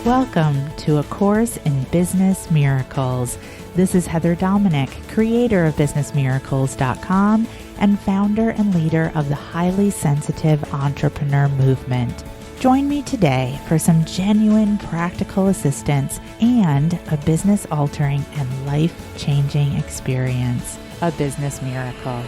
Welcome to A Course in Business Miracles. This is Heather Dominick, creator of BusinessMiracles.com and founder and leader of the highly sensitive entrepreneur movement. Join me today for some genuine practical assistance and a business-altering and life-changing experience, a business miracle.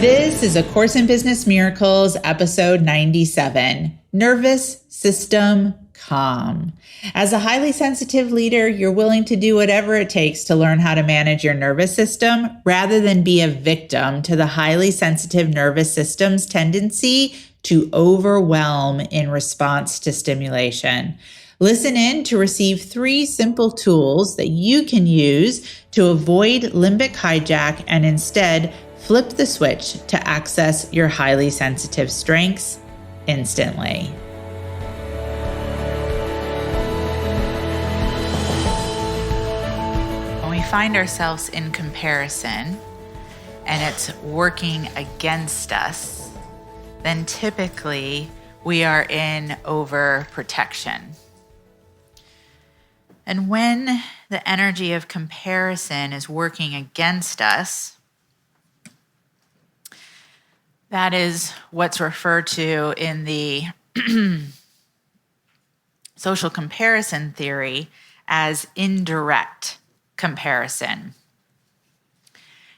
This is A Course in Business Miracles, episode 97, Nervous System Calm. As a highly sensitive leader, you're willing to do whatever it takes to learn how to manage your nervous system rather than be a victim to the highly sensitive nervous system's tendency to overwhelm in response to stimulation. Listen in to receive 3 simple tools that you can use to avoid limbic hijack and instead flip the switch to access your highly sensitive strengths instantly. When we find ourselves in comparison and it's working against us, then typically we are in overprotection. And when the energy of comparison is working against us, that is what's referred to in the social comparison theory as indirect comparison.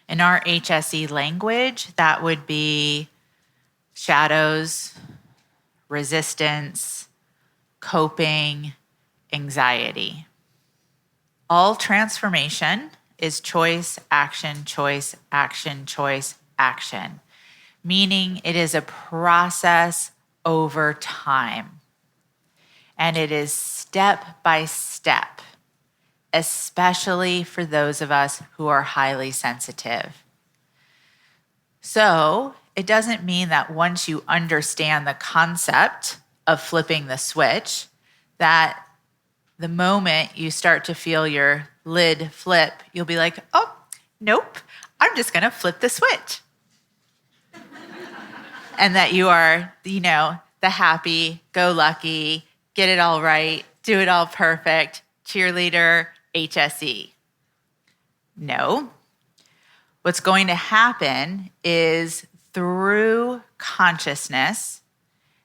In our HSE language, that would be shadows, resistance, coping, anxiety. All transformation is choice, action, choice, action, choice, action. Meaning it is a process over time. And it is step by step, especially for those of us who are highly sensitive. So it doesn't mean that once you understand the concept of flipping the switch, that the moment you start to feel your lid flip, you'll be like, oh, nope, I'm just gonna flip the switch. And that you are, the happy-go-lucky, get it all right, do it all perfect, cheerleader, HSE. No. What's going to happen is through consciousness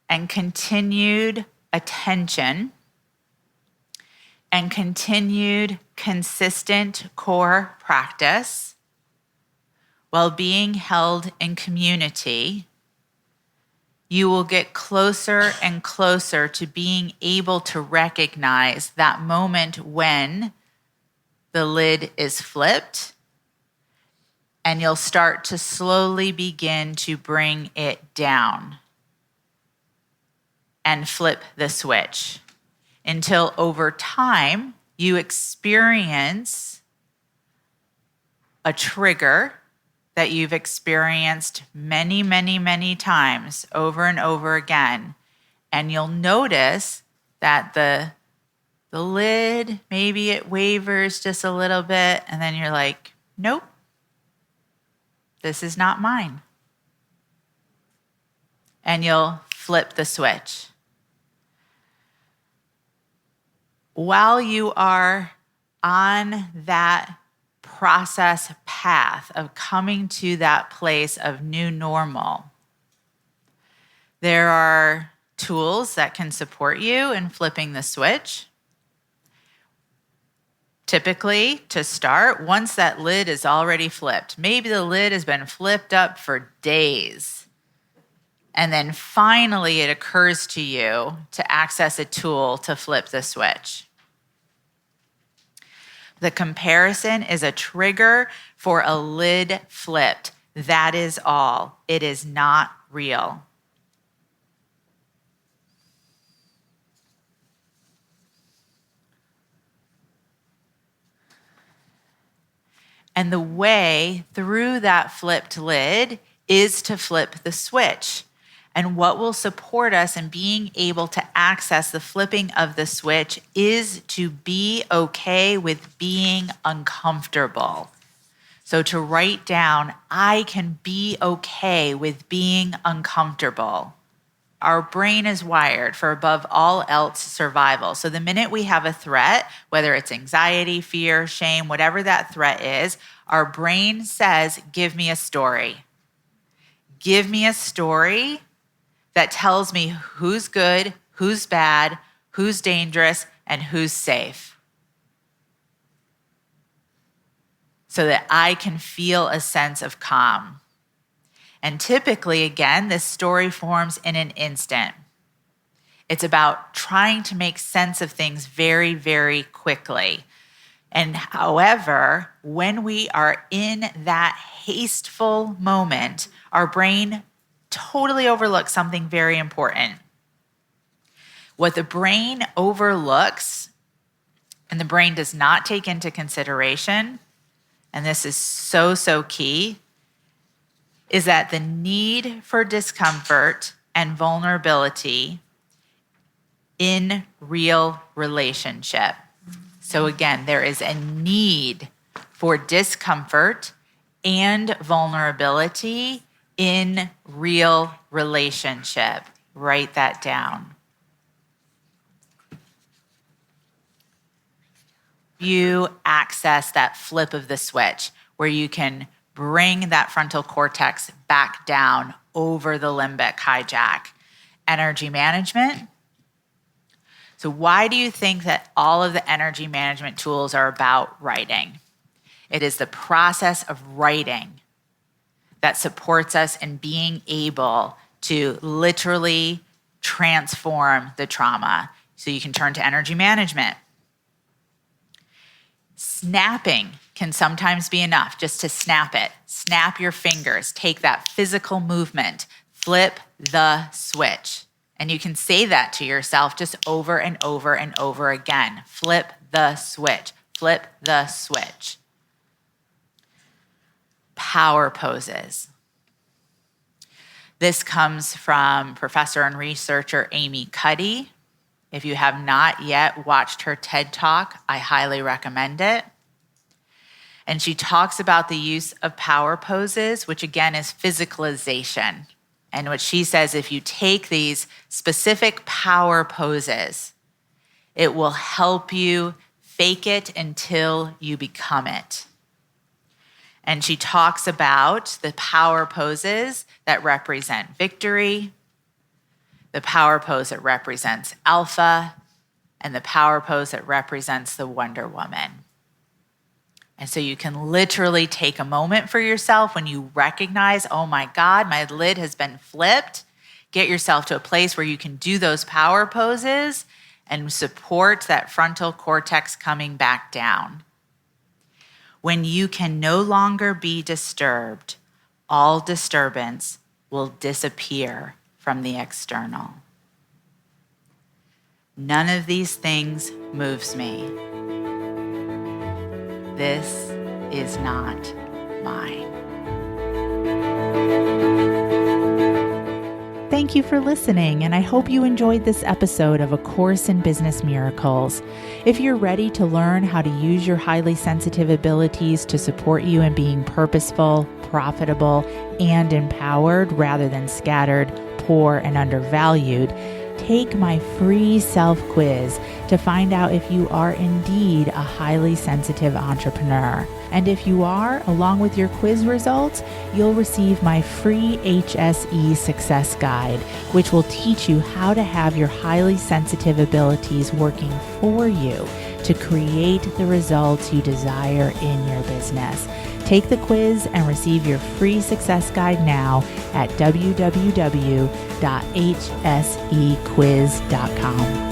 and continued attention and continued consistent core practice while being held in community, you will get closer and closer to being able to recognize that moment when the lid is flipped, and you'll start to slowly begin to bring it down and flip the switch until over time you experience a trigger that you've experienced many, many, many times over and over again. And you'll notice that the lid, maybe it wavers just a little bit, and then you're like, nope, this is not mine. And you'll flip the switch. While you are on that process path of coming to that place of new normal, there are tools that can support you in flipping the switch. Typically, to start, once that lid is already flipped, maybe the lid has been flipped up for days, and then finally it occurs to you to access a tool to flip the switch. The comparison is a trigger for a lid flipped. That is all. It is not real. And the way through that flipped lid is to flip the switch. And what will support us in being able to access the flipping of the switch is to be okay with being uncomfortable. So to write down, I can be okay with being uncomfortable. our brain is wired for above all else survival. So the minute we have a threat, whether it's anxiety, fear, shame, whatever that threat is, our brain says, give me a story. Give me a story that tells me who's good, who's bad, who's dangerous, and who's safe. So that I can feel a sense of calm. And typically, again, this story forms in an instant. It's about trying to make sense of things very, very quickly. And however, when we are in that hasteful moment, our brain totally overlooks something very important. What the brain overlooks, and the brain does not take into consideration, and this is so, so key, is that the need for discomfort and vulnerability in real relationship. So again, there is a need for discomfort and vulnerability in real relationship. Write that down. You access that flip of the switch where you can bring that frontal cortex back down over the limbic hijack. Energy management. So why do you think that all of the energy management tools are about writing? It is the process of writing that supports us in being able to literally transform the trauma. So you can turn to energy management. Snapping can sometimes be enough, just to snap it. Snap your fingers, take that physical movement, flip the switch. And you can say that to yourself just over and over and over again. Flip the switch, flip the switch. Power poses. This comes from professor and researcher Amy Cuddy. If you have not yet watched her TED Talk, I highly recommend it. And she talks about the use of power poses, which again is physicalization. And what she says, if you take these specific power poses, it will help you fake it until you become it. And she talks about the power poses that represent victory, the power pose that represents alpha, and the power pose that represents the Wonder Woman. And so you can literally take a moment for yourself when you recognize, oh my God, my lid has been flipped. Get yourself to a place where you can do those power poses and support that frontal cortex coming back down. When you can no longer be disturbed, all disturbance will disappear from the external. None of these things moves me. This is not mine. Thank you for listening, and I hope you enjoyed this episode of A Course in Business Miracles. If you're ready to learn how to use your highly sensitive abilities to support you in being purposeful, profitable, and empowered rather than scattered, poor, and undervalued, take my free self-quiz to find out if you are indeed a highly sensitive entrepreneur. And if you are, along with your quiz results, you'll receive my free HSE Success Guide, which will teach you how to have your highly sensitive abilities working for you to create the results you desire in your business. Take the quiz and receive your free success guide now at www.hsequiz.com.